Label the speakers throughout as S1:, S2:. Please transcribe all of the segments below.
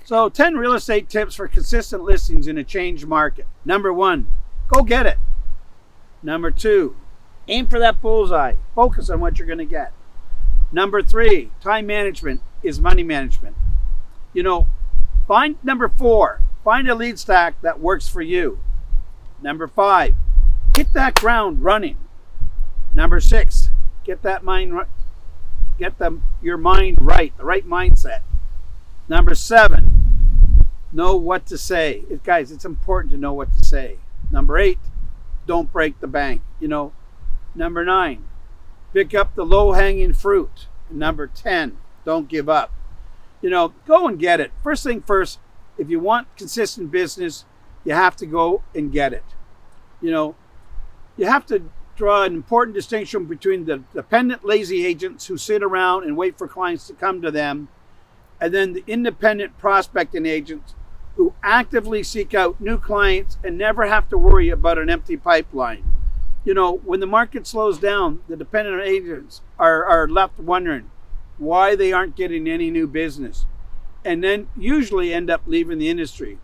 S1: So 10 real estate tips for consistent listings in a changed market. Number 1, go get it. Number 2, aim for that bullseye. Focus on what you're going to get. Number 3, time management is money management. Number 4, find a lead stack that works for you. Number 5, hit that ground running. Number 6, get your mind right, the right mindset. Number 7, know what to say. Guys, it's important to know what to say. Number 8, don't break the bank. Number 9, pick up the low-hanging fruit. Number 10, don't give up. Go and get it. First thing first, if you want consistent business, you have to go and get it. You have to draw an important distinction between the dependent lazy agents who sit around and wait for clients to come to them, and then the independent prospecting agents who actively seek out new clients and never have to worry about an empty pipeline. When the market slows down, the dependent agents are left wondering why they aren't getting any new business, and then usually end up leaving the industry.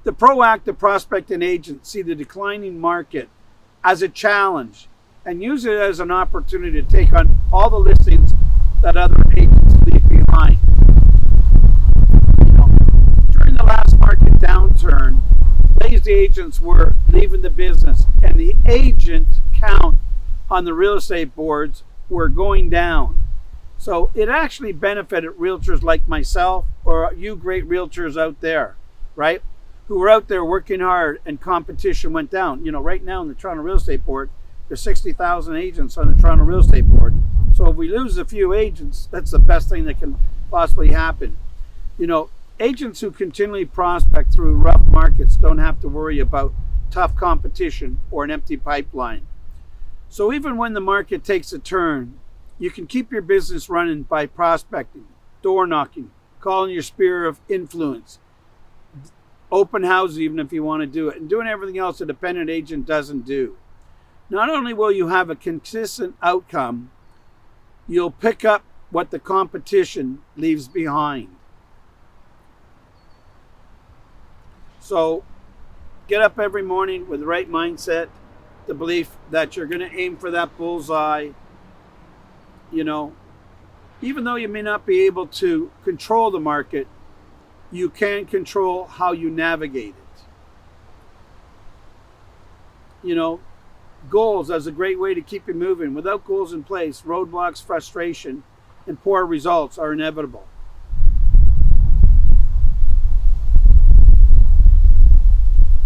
S1: The proactive prospecting agents see the declining market as a challenge and use it as an opportunity to take on all the listings that other agents leave behind. During the last market downturn, lazy agents were leaving the business and the agent count on the real estate boards were going down. So it actually benefited realtors like myself or you great realtors out there, right? Who were out there working hard and competition went down. Right now in the Toronto Real Estate Board, there's 60,000 agents on the Toronto Real Estate Board. So if we lose a few agents, that's the best thing that can possibly happen. Agents who continually prospect through rough markets don't have to worry about tough competition or an empty pipeline. So even when the market takes a turn, you can keep your business running by prospecting, door knocking, calling your sphere of influence, open houses even if you want to do it, and doing everything else a dependent agent doesn't do. Not only will you have a consistent outcome, you'll pick up what the competition leaves behind. So get up every morning with the right mindset, the belief that you're going to aim for that bullseye. Even though you may not be able to control the market, you can control how you navigate it. Goals is a great way to keep you moving. Without goals in place, roadblocks, frustration, and poor results are inevitable.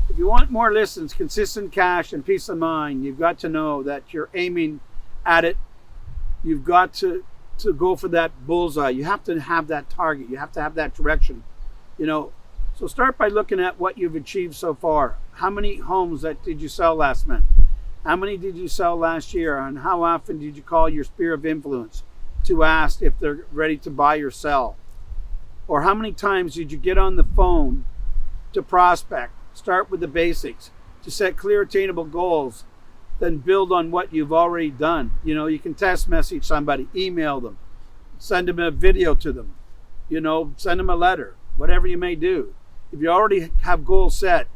S1: If you want more listens, consistent cash, and peace of mind, you've got to know that you're aiming at it. You've got to go for that bullseye. You have to have that target. You have to have that direction. So start by looking at what you've achieved so far. How many homes did you sell last month? How many did you sell last year? And how often did you call your sphere of influence to ask if they're ready to buy or sell? Or how many times did you get on the phone to prospect? Start with the basics to set clear, attainable goals, then build on what you've already done. You can text message somebody, email them, send them a video to them, send them a letter, whatever you may do. If you already have goals set,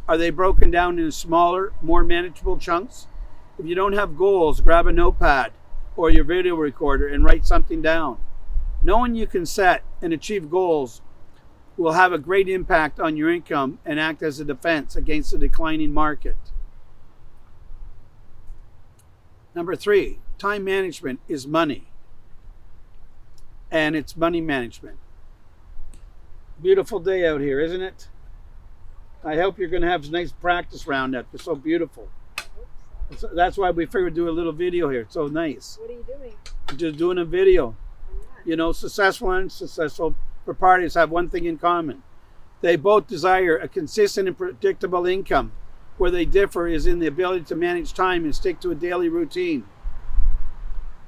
S1: are they broken down into smaller, more manageable chunks? If you don't have goals, grab a notepad or your video recorder and write something down. Knowing you can set and achieve goals will have a great impact on your income and act as a defense against the declining market. Number 3, time management is money. And it's money management. Beautiful day out here, isn't it? I hope you're going to have a nice practice round up. It's so beautiful. So that's why we figured do a little video here. It's so nice.
S2: What are you doing?
S1: I'm just doing a video. Successful and unsuccessful parties have one thing in common. They both desire a consistent and predictable income. Where they differ is in the ability to manage time and stick to a daily routine.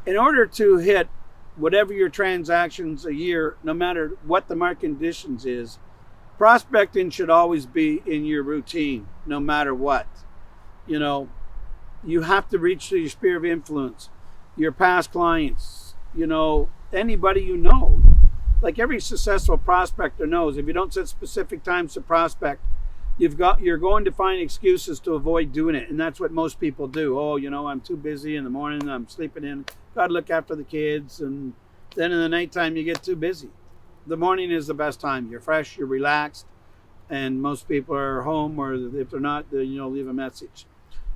S1: In order to hit whatever your transactions a year, no matter what the market conditions is, prospecting should always be in your routine, no matter what. You have to reach to your sphere of influence, your past clients, anybody Like every successful prospector knows, if you don't set specific times to prospect, you're going to find excuses to avoid doing it. And that's what most people do. Oh, I'm too busy in the morning, I'm sleeping in, got to look after the kids. And then in the nighttime, you get too busy. The morning is the best time. You're fresh, you're relaxed, and most people are home, or if they're not, leave a message.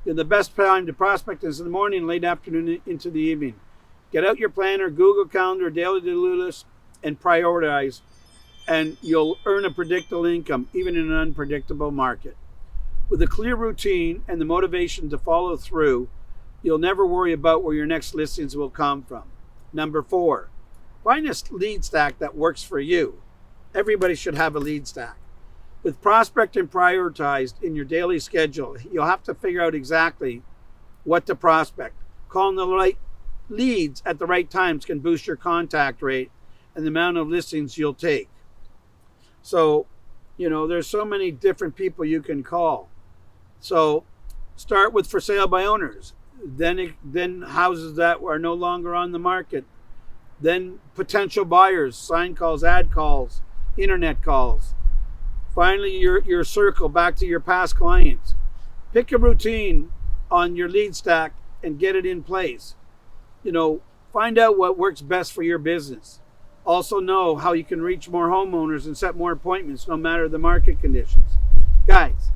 S1: The best time to prospect is in the morning, late afternoon into the evening. Get out your planner, Google Calendar, daily to-do list, and prioritize, and you'll earn a predictable income, even in an unpredictable market. With a clear routine and the motivation to follow through, you'll never worry about where your next listings will come from. Number 4, find a lead stack that works for you. Everybody should have a lead stack. With prospecting prioritized in your daily schedule, you'll have to figure out exactly what to prospect. Calling the right leads at the right times can boost your contact rate and the amount of listings you'll take. So, there's so many different people you can call. So start with for sale by owners, then houses that are no longer on the market, then potential buyers, sign calls, ad calls, internet calls. Finally, your circle back to your past clients. Pick a routine on your lead stack and get it in place. Find out what works best for your business. Also know how you can reach more homeowners and set more appointments no matter the market conditions. Guys,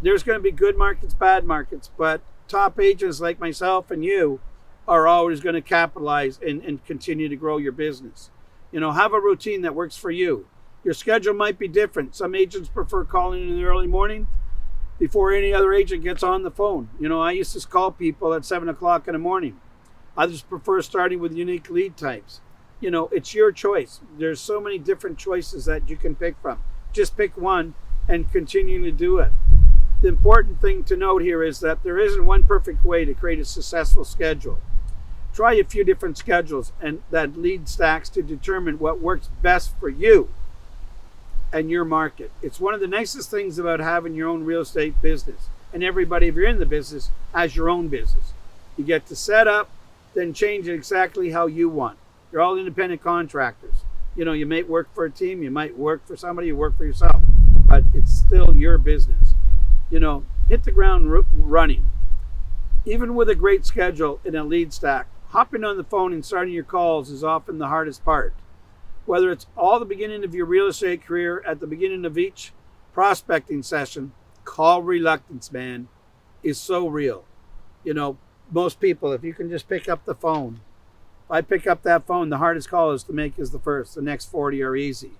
S1: there's going to be good markets, bad markets, but top agents like myself and you are always going to capitalize and continue to grow your business. Have a routine that works for you. Your schedule might be different. Some agents prefer calling in the early morning before any other agent gets on the phone. I used to call people at 7 o'clock in the morning. Others prefer starting with unique lead types. It's your choice. There's so many different choices that you can pick from. Just pick one and continue to do it. The important thing to note here is that there isn't one perfect way to create a successful schedule. Try a few different schedules and that lead stacks to determine what works best for you and your market. It's one of the nicest things about having your own real estate business. And everybody, if you're in the business, has your own business. You get to set up, then change it exactly how you want. You're all independent contractors. You might work for a team, you might work for somebody, you work for yourself, but it's still your business. Hit the ground running. Even with a great schedule and a lead stack, hopping on the phone and starting your calls is often the hardest part. Whether it's all the beginning of your real estate career, at the beginning of each prospecting session, call reluctance, man, is so real. Most people, if you can just pick up the phone, if I pick up that phone, the hardest call is to make is the first. The next 40 are easy.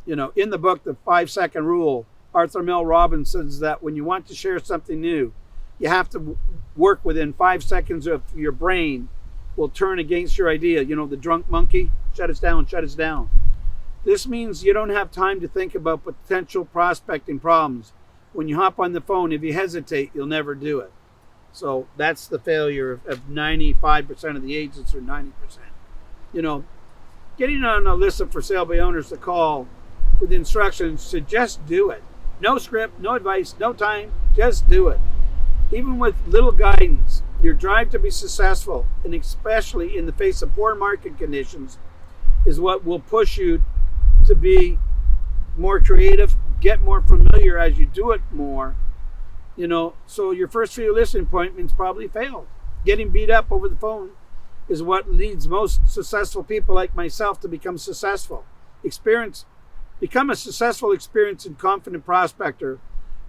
S1: In the book, The 5-Second Rule, Arthur Mel Robbins says that when you want to share something new, you have to work within 5 seconds of your brain will turn against your idea. The drunk monkey, shut us down. This means you don't have time to think about potential prospecting problems. When you hop on the phone, if you hesitate, you'll never do it. So that's the failure of 95% of the agents, or 90%. Getting on a list of for sale by owners to call with instructions to just do it. No script, no advice, no time, just do it. Even with little guidance, your drive to be successful, and especially in the face of poor market conditions, is what will push you to be more creative, get more familiar as you do it more. So your first few listing appointments probably failed. Getting beat up over the phone is what leads most successful people like myself to become successful. Become a successful, experienced, and confident prospector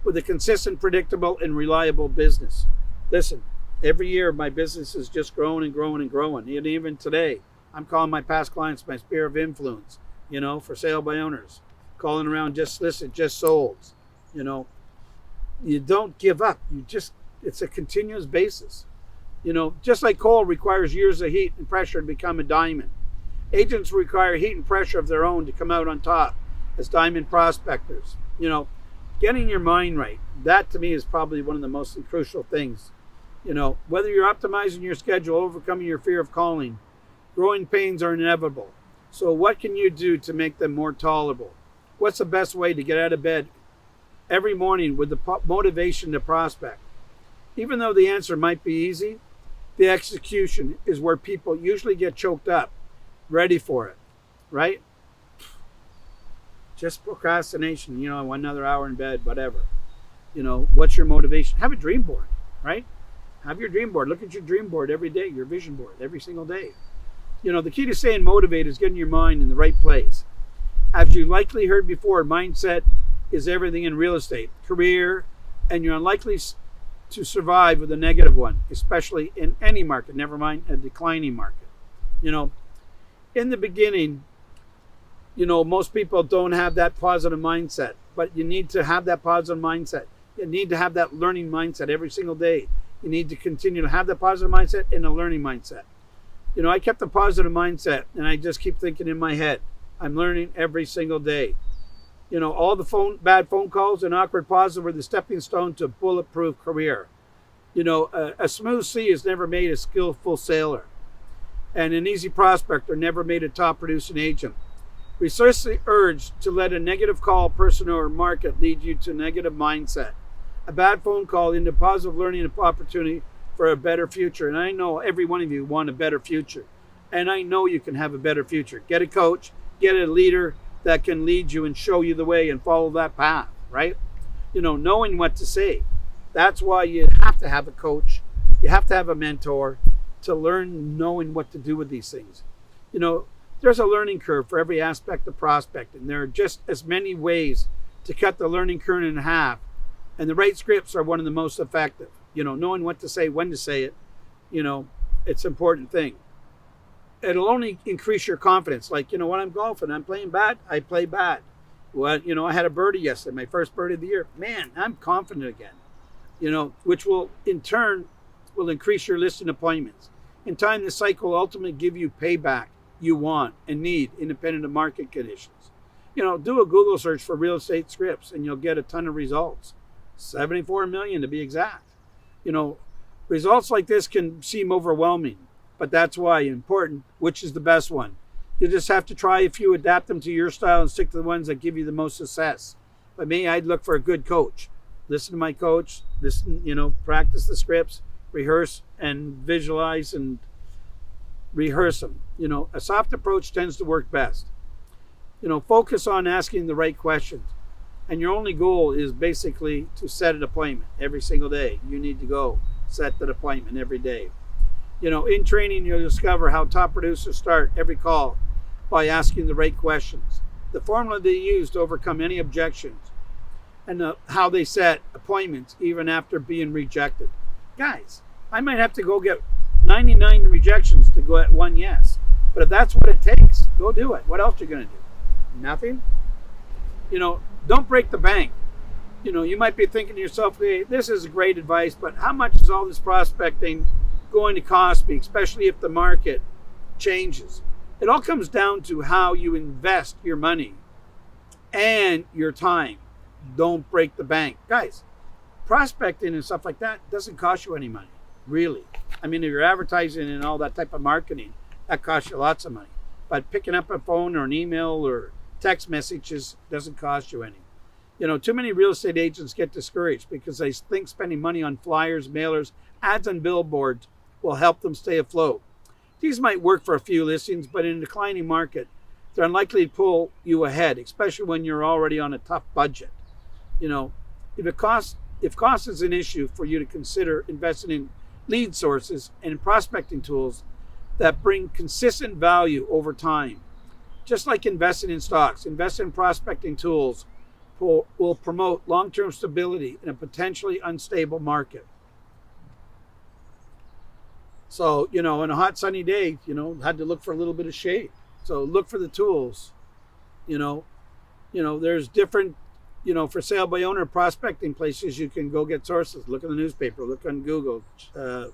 S1: with a consistent, predictable, and reliable business. Listen, every year my business is just growing and growing and growing. And even today, I'm calling my past clients my sphere of influence, for sale by owners. Calling around just listed, just sold. You don't give up. It's a continuous basis. Just like coal requires years of heat and pressure to become a diamond. Agents require heat and pressure of their own to come out on top as diamond prospectors. Getting your mind right, that to me is probably one of the most crucial things. Whether you're optimizing your schedule, overcoming your fear of calling, growing pains are inevitable. So what can you do to make them more tolerable? What's the best way to get out of bed every morning with the motivation to prospect? Even though the answer might be easy, the execution is where people usually get choked up, ready for it, right? just procrastination, one another hour in bed, whatever. What's your motivation? Have a dream board, right? Have your dream board. Look at your dream board every day, your vision board every single day. The key to staying motivated is getting your mind in the right place. As you likely heard before, mindset is everything in real estate, career, and you're unlikely to survive with a negative one, especially in any market, never mind a declining market. In the beginning, most people don't have that positive mindset, but you need to have that positive mindset. You need to have that learning mindset every single day. You need to continue to have that positive mindset and a learning mindset. I kept a positive mindset, and I just keep thinking in my head, I'm learning every single day. All the bad phone calls and awkward pauses were the stepping stone to a bulletproof career. A smooth sea has never made a skillful sailor, and an easy prospector never made a top producing agent. Resist the urge to let a negative call, person, or market lead you to negative mindset. A bad phone call into positive learning and opportunity for a better future. And I know every one of you want a better future. And I know you can have a better future. Get a coach, get a leader that can lead you and show you the way and follow that path, right? Knowing what to say. That's why you have to have a coach. You have to have a mentor to learn knowing what to do with these things. There's a learning curve for every aspect of prospecting. There are just as many ways to cut the learning curve in half. And the right scripts are one of the most effective. Knowing what to say, when to say it, it's an important thing. It'll only increase your confidence. Like, when I'm golfing, I'm playing bad, I play bad. Well, I had a birdie yesterday, my first birdie of the year. Man, I'm confident again. Which will, in turn, will increase your listing appointments. In time, the cycle will ultimately give you payback you want and need independent of market conditions. Do a Google search for real estate scripts and you'll get a ton of results. 74 million to be exact. Results like this can seem overwhelming, but that's why important, which is the best one. You just have to try a few, adapt them to your style and stick to the ones that give you the most success. But me, I'd look for a good coach. Listen to my coach, practice the scripts, rehearse and visualize and rehearse them. A soft approach tends to work best. Focus on asking the right questions. And your only goal is basically to set an appointment every single day. You need to go set that appointment every day. In training, you'll discover how top producers start every call by asking the right questions. The formula they use to overcome any objections and how they set appointments even after being rejected. Guys, I might have to go get 99 rejections to go at one yes. But if that's what it takes, go do it. What else are you going to do? Nothing? Don't break the bank. You might be thinking to yourself, hey, this is great advice, but how much is all this prospecting going to cost me, especially if the market changes? It all comes down to how you invest your money and your time. Don't break the bank. Guys, prospecting and stuff like that doesn't cost you any money, really. I mean, if you're advertising and all that type of marketing, that costs you lots of money. But picking up a phone or an email or text messages doesn't cost you any. Too many real estate agents get discouraged because they think spending money on flyers, mailers, ads on billboards will help them stay afloat. These might work for a few listings, but in a declining market, they're unlikely to pull you ahead, especially when you're already on a tough budget. If cost is an issue for you to consider investing in lead sources and prospecting tools that bring consistent value over time. Just like investing in stocks, invest in prospecting tools will promote long-term stability in a potentially unstable market. So, in a hot sunny day, had to look for a little bit of shade. So look for the tools. There's different, for sale by owner prospecting places you can go get sources. Look in the newspaper, look on Google,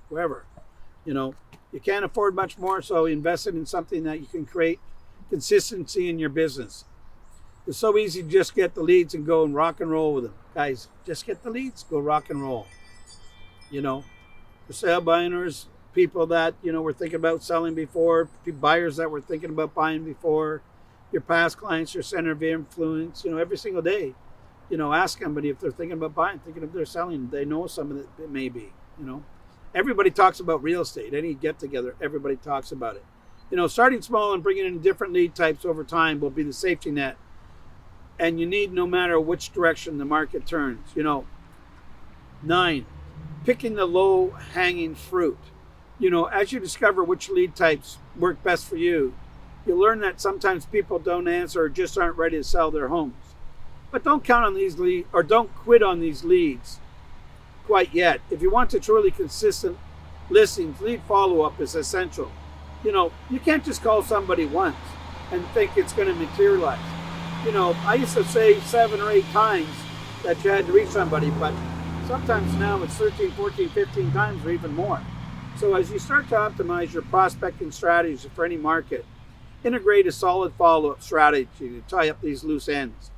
S1: wherever. You can't afford much more, so invest in something that you can create consistency in your business. It's so easy to just get the leads and go and rock and roll with them. Guys, just get the leads, go rock and roll. For sale by owners, people that, were thinking about selling before, buyers that were thinking about buying before, your past clients, your center of influence, every single day, ask somebody if they're thinking about buying, thinking if they're selling, they know some of it may be, Everybody talks about real estate. Any get together, everybody talks about it. Starting small and bringing in different lead types over time will be the safety net And you need no matter which direction the market turns. 9, picking the low hanging fruit. As you discover which lead types work best for you, you'll learn that sometimes people don't answer or just aren't ready to sell their homes. But don't count on these leads, or don't quit on these leads quite yet. If you want to truly consistent listings, lead follow-up is essential. You can't just call somebody once and think it's going to materialize. I used to say 7 or 8 times that you had to reach somebody, but sometimes now it's 13, 14, 15 times or even more. So as you start to optimize your prospecting strategies for any market, integrate a solid follow-up strategy to tie up these loose ends.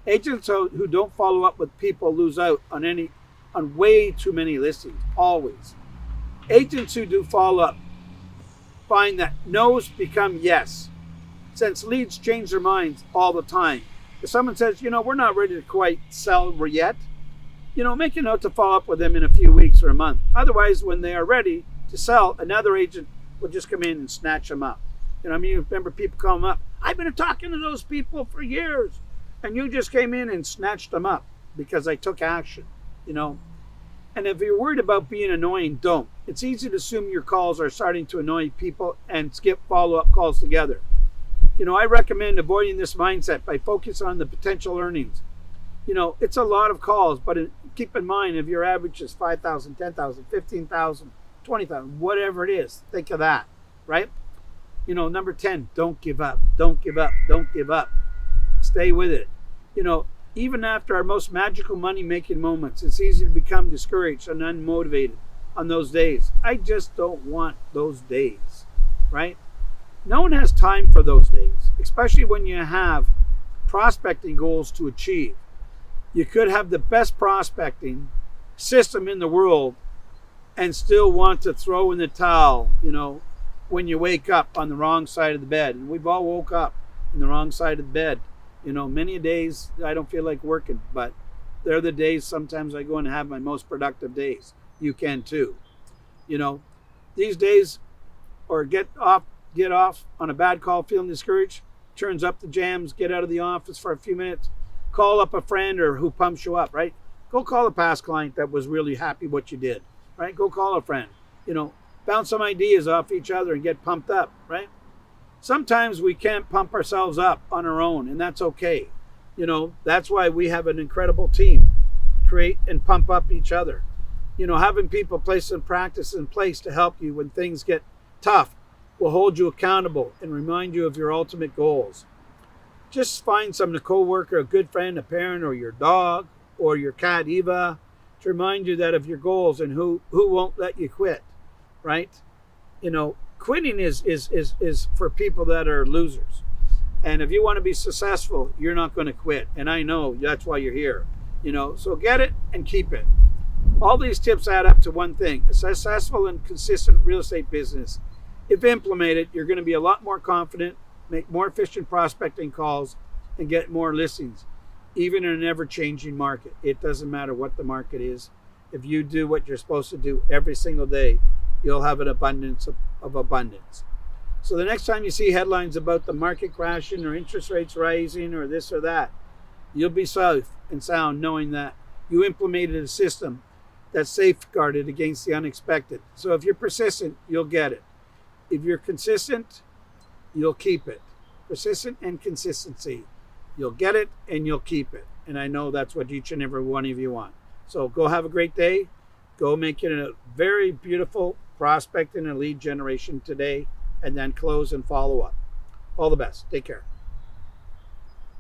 S1: Agents who don't follow up with people lose out on way too many listings, always. Agents who do follow up find that no's become yes, since leads change their minds all the time. If someone says, we're not ready to quite sell yet, make a note to follow up with them in a few weeks or a month. Otherwise, when they are ready to sell, another agent will just come in and snatch them up. Remember people call them up. I've been talking to those people for years, and you just came in and snatched them up because I took action, And if you're worried about being annoying, don't. It's easy to assume your calls are starting to annoy people and skip follow-up calls together. I recommend avoiding this mindset by focusing on the potential earnings. It's a lot of calls, but keep in mind if your average is 5,000, 10,000, 15,000, 20,000, whatever it is, think of that, right? Number 10, don't give up. Don't give up. Don't give up. Stay with it. Even after our most magical money-making moments, it's easy to become discouraged and unmotivated on those days. I just don't want those days, right? No one has time for those days, especially when you have prospecting goals to achieve. You could have the best prospecting system in the world and still want to throw in the towel, when you wake up on the wrong side of the bed. And we've all woke up on the wrong side of the bed. Many days I don't feel like working, but they're the days sometimes I go and have my most productive days. You can too. These days, or get off on a bad call feeling discouraged, turns up the jams, get out of the office for a few minutes, call up a friend or who pumps you up, right? Go call a past client that was really happy what you did, right? Go call a friend, bounce some ideas off each other and get pumped up, right? Sometimes we can't pump ourselves up on our own, and that's okay. That's why we have an incredible team, create and pump up each other. Having people place some practice in place to help you when things get tough will hold you accountable and remind you of your ultimate goals. Just find some co-worker, a good friend, a parent, or your dog, or your cat Eva, to remind you that of your goals and who won't let you quit, right? Quitting is for people that are losers. And if you want to be successful, you're not going to quit. And I know that's why you're here. So get it and keep it. All these tips add up to one thing: a successful and consistent real estate business. If implemented, you're going to be a lot more confident, make more efficient prospecting calls, and get more listings, even in an ever-changing market. It doesn't matter what the market is. If you do what you're supposed to do every single day, you'll have an abundance of abundance. So the next time you see headlines about the market crashing or interest rates rising or this or that, you'll be safe and sound knowing that you implemented a system that's safeguarded against the unexpected. So if you're persistent, you'll get it. If you're consistent, you'll keep it. Persistent and consistency. You'll get it and you'll keep it. And I know that's what each and every one of you want. So go have a great day. Go make it a very beautiful prospect and a lead generation today, and then close and follow up. All the best. Take care.